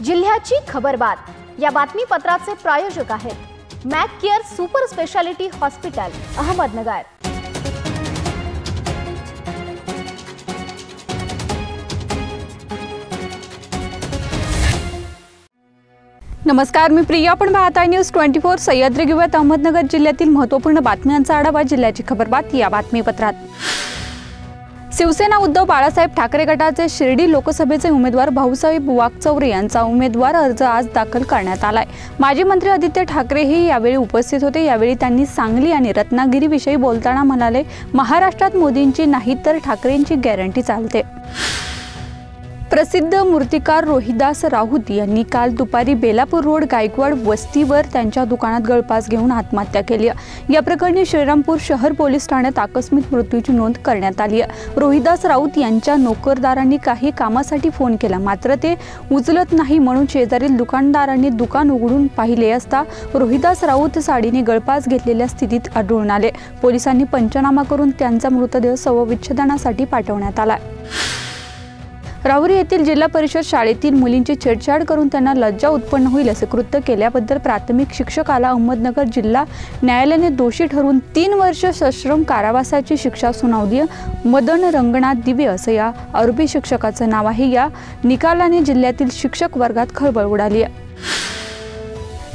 जिल्ह्याची खबरबात या बातमीपत्राचे प्रायोजक आहेत Mac care super speciality hospital Ahmednagar. नमस्कार, मी प्रिया। आपण पाहत आहे न्यूज 24 सह्याद्री घेऊयात अहमदनगर जिल्ह्यातील महत्त्वपूर्ण बातम्यांचा आढावा। जिल्ह्याची खबरबात या बातमीपत्रात। शिवसेना उद्धव बाळासाहेब ठाकरे गटाचे शिर्डी लोकसभेचे उमेदवार भाऊसाहेब वाकचौरे यांचा उमेदवार अर्ज आज दाखल करण्यात आलाय। माजी मंत्री आदित्य ठाकरेही यावेळी उपस्थित होते। यावेळी त्यांनी सांगली आणि रत्नागिरी विषयी बोलताना म्हणाले, महाराष्ट्रात मोदींची नाही तर ठाकरेंची गॅरंटी चालते। प्रसिद्ध मूर्तिकार रोहिदास राऊत यांनी काल दुपारी बेलापूर रोड गायकवाड वस्तीवर त्यांच्या दुकानात गळफास घेऊन आत्महत्या केली। या प्रकरणी श्रीरामपूर शहर पोलीस ठाण्यात आकस्मिक मृत्यूची नोंद करण्यात आली आहे। रोहिदास राऊत यांच्या नोकरदारांनी काही कामासाठी फोन केला, मात्र ते उचलत नाही म्हणून शेजारील दुकानदारांनी दुकान उघडून पाहिले असता रोहिदास राऊत साडीने गळफास घेतलेल्या स्थितीत आढळून आले। पोलिसांनी पंचनामा करून त्यांचा मृतदेह शवविच्छेदनासाठी पाठवण्यात आला। राहुरी येथील जिल्हा परिषद शाळेतील मुलींची छेडछाड करून त्यांना लज्जा उत्पन्न होईल असे कृत्य केल्याबद्दल प्राथमिक शिक्षकाला अहमदनगर जिल्हा न्यायालयाने दोषी ठरवून 3 वर्ष सश्रम कारावासाची शिक्षा सुनावली। मदन रंगनाथ दिवे असं या आरोपी शिक्षकाचं नाव आहे। या निकालाने जिल्ह्यातील शिक्षक वर्गात खळबळ उडाली आहे।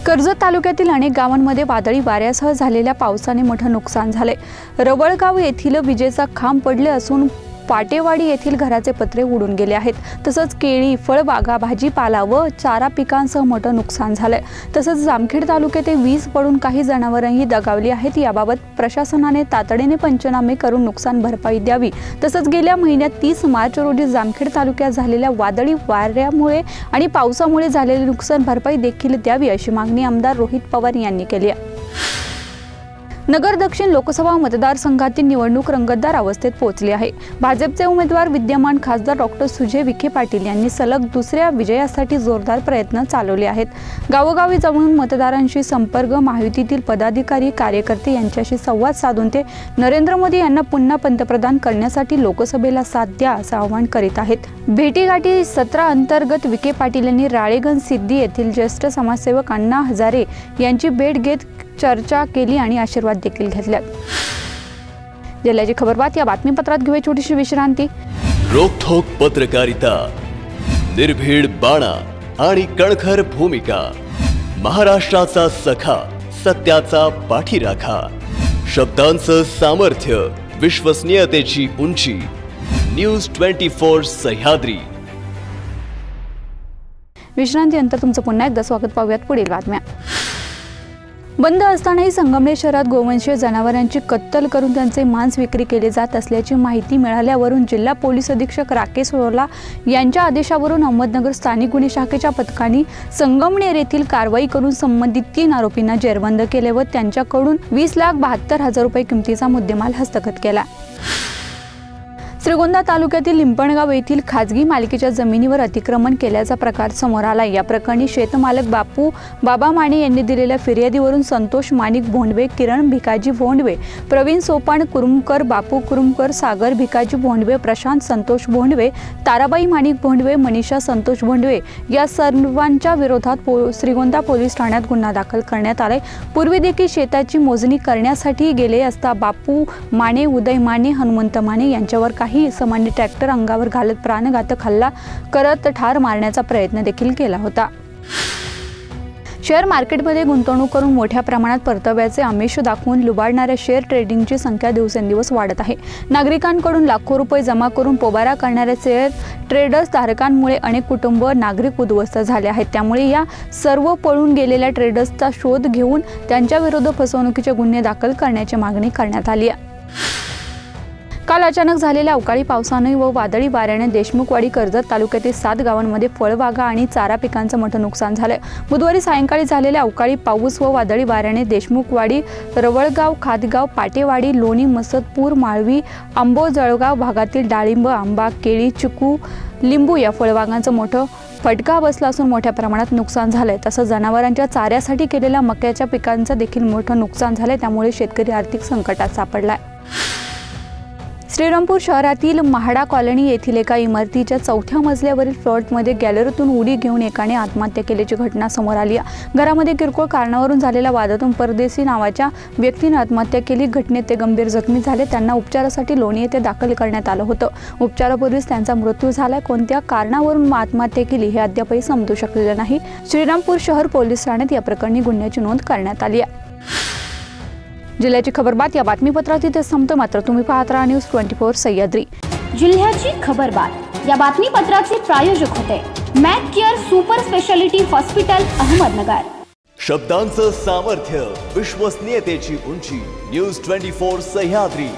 कर्जत तालुक्यातील अनेक गावांमध्ये वादळी वाऱ्यासह झालेल्या पावसाने मोठं नुकसान झाले। रवळगाव येथील विजेचा खांब पडले असून पाटेवाडी येथील घराचे पत्रे उडून गेले आहेत। तसंच केळी, फळबागा, भाजीपाला व चारा पिकांसह मोठं नुकसान झालंय। तसंच जामखेड तालुक्यात वीज पडून काही जनावरंही दगावली आहेत। याबाबत प्रशासनाने तातडीने पंचनामे करून नुकसान भरपाई द्यावी। तसंच गेल्या महिन्यात 30 मार्च रोजी जामखेड तालुक्यात झालेल्या वादळी वाऱ्यामुळे आणि पावसामुळे झालेली नुकसान भरपाई देखील द्यावी अशी मागणी आमदार रोहित पवार यांनी केली आहे। नगर दक्षिण लोकसभा मतदारसंघातील निवडणूक रंगतदार अवस्थेत पोहोचली आहे। भाजपचे उमेदवार विद्यमान खासदार डॉक्टर सुजय विखे पाटील यांनी सलग दुसऱ्या विजयासाठी जोरदार प्रयत्न चालवले आहेत। गावोगावी जाऊन मतदारांशी संपर्क, महायुतीतील पदाधिकारी, कार्यकर्ते यांच्याशी संवाद साधून ते नरेंद्र मोदी यांना पुन्हा पंतप्रधान करण्यासाठी लोकसभेला साथ द्या असं आवाहन करीत आहेत। भेटीगाठी सत्र अंतर्गत विखे पाटील यांनी राळेगण सिद्धी येथील ज्येष्ठ समाजसेवक अण्णा हजारे यांची भेट घेत चर्चा केली आणि आशीर्वाद देखील घेतला। जिल्ह्याची खबरबात या बातमीपत्रात घेऊया छोटीशी विश्रांती। रोखोक पत्रकारिता, निर्भीड बाणा आणि कणखर भूमिका, महाराष्ट्राचा सखा, सत्याचा पाठीराखा, शब्दांचं सामर्थ्य, विश्वसनीयतेची उंची, न्यूज 24 सह्याद्री। विश्रांतीनंतर तुमचं पुन्हा एकदा स्वागत। पाहूयात पुढील बातम्या। बंद असतानाही संगमनेर शहरात गोवंशीय जनावरांची कत्तल करून त्यांचे मांस विक्री केले जात असल्याची माहिती मिळाल्यावरून जिल्हा पोलीस अधीक्षक राकेश रोला यांच्या आदेशावरून अहमदनगर स्थानिक गुन्हे शाखेच्या पथकाने संगमनेर येथील कारवाई करून संबंधित 3 आरोपींना जेरबंद केले व त्यांच्याकडून 20,72,000 रुपये किमतीचा मुद्देमाल हस्तगत केला। श्रीगोंदा तालुक्यातील लिंपणगाव येथील खाजगी मालकीच्या जमिनीवर अतिक्रमण केल्याचा प्रकार समोर आला। या प्रकरणी शेतमालक बाबा माने यांनी दिलेल्या फिर्यादीवरून संतोष माणिक भोंडवे, किरण भिकाजी भोंडवे, प्रवीण सोपान कुरुमकर, बापू कुरुमकर, सागर भिकाजी भोंडवे, प्रशांत संतोष भोंडवे, ताराबाई माणिक भोंडवे, मनीषा संतोष भोंडवे या सर्वांच्या विरोधात श्रीगोंदा पोलीस ठाण्यात गुन्हा दाखल करण्यात आलाय। पूर्वी देखील शेताची मोजणी करण्यासाठी गेले असता बापू माने, उदय माने, हनुमंत माने यांच्यावर काही सामान्य ट्रॅक्टर अंगावर घालत प्राणघातक हल्ला करत ठार मारण्याचा प्रयत्न देखील केला होता। शेअर मार्केटमध्ये गुंतवणूक करून मोठ्या प्रमाणात परताव्याचे आमिष दाखवून लुबाडणाऱ्या शेअर ट्रेडिंगची संख्या दिवसेंदिवस वाढत आहे। नागरिकांकडून लाखो रुपये जमा करून पोबारा करणाऱ्या शेअर ट्रेडर्स धारकांमुळे अनेक कुटुंब, नागरिक उद्ध्वस्त झाले आहेत। त्यामुळे या सर्व पळून गेलेल्या ट्रेडर्सचा शोध घेऊन त्यांच्याविरुद्ध फसवणुकीचे गुन्हे दाखल करण्याची मागणी करण्यात आली आहे। काल अचानक झालेल्या अवकाळी पावसाने व वादळी वाऱ्याने देशमुखवाडी, कर्जत तालुक्यातील 7 गावांमध्ये फळबागा आणि चारा पिकांचं मोठं नुकसान झालंय। बुधवारी सायंकाळी झालेल्या अवकाळी पाऊस व वादळी वाऱ्याने देशमुखवाडी, रवळगाव, खादगाव, पाटेवाडी, लोणी, मसदपूर, माळवी, आंबोजळगाव भागातील डाळिंब, आंबा, केळी, चिकू, लिंबू या फळबागांचं मोठं फटका बसला असून मोठ्या प्रमाणात नुकसान झालंय। तसंच जनावरांच्या चाऱ्यासाठी केलेल्या मक्याच्या पिकांचं देखील मोठं नुकसान झालंय। त्यामुळे शेतकरी आर्थिक संकटात सापडलाय। श्रीरामपूर शहरातील म्हाडा कॉलनी येथील एका इमारतीच्या 4थ्या मजल्यावरील फ्लॅटमध्ये गॅलरीतून उडी घेऊन एकाने आत्महत्या केल्याची घटना समोर आली आहे। घरामध्ये किरकोळ कारणावरून झालेल्या वादातून परदेशी नावाच्या व्यक्तीने आत्महत्या केली। घटनेत ते गंभीर जखमी झाले। त्यांना उपचारासाठी लोणी येथे दाखल करण्यात आलं होतं। उपचारापूर्वीच त्यांचा मृत्यू झाला। कोणत्या कारणावरून आत्महत्या केली हे अद्यापही समजू शकलेलं नाही। श्रीरामपूर शहर पोलीस ठाण्यात या प्रकरणी गुन्ह्याची नोंद करण्यात आली आहे। जिल्ह्याची खबर बात या बातमीपत्रात इथे संपतो, मात्र तुम्ही पाहत राहा न्यूज 24 सह्याद्री। जिल्ह्याची खबर बात या बातमीपत्राचे प्रायोजक होते mac care super speciality hospital Ahmednagar. शब्दांचं सामर्थ्य, विश्वसनीयतेची उंची, न्यूज 24 सह्याद्री।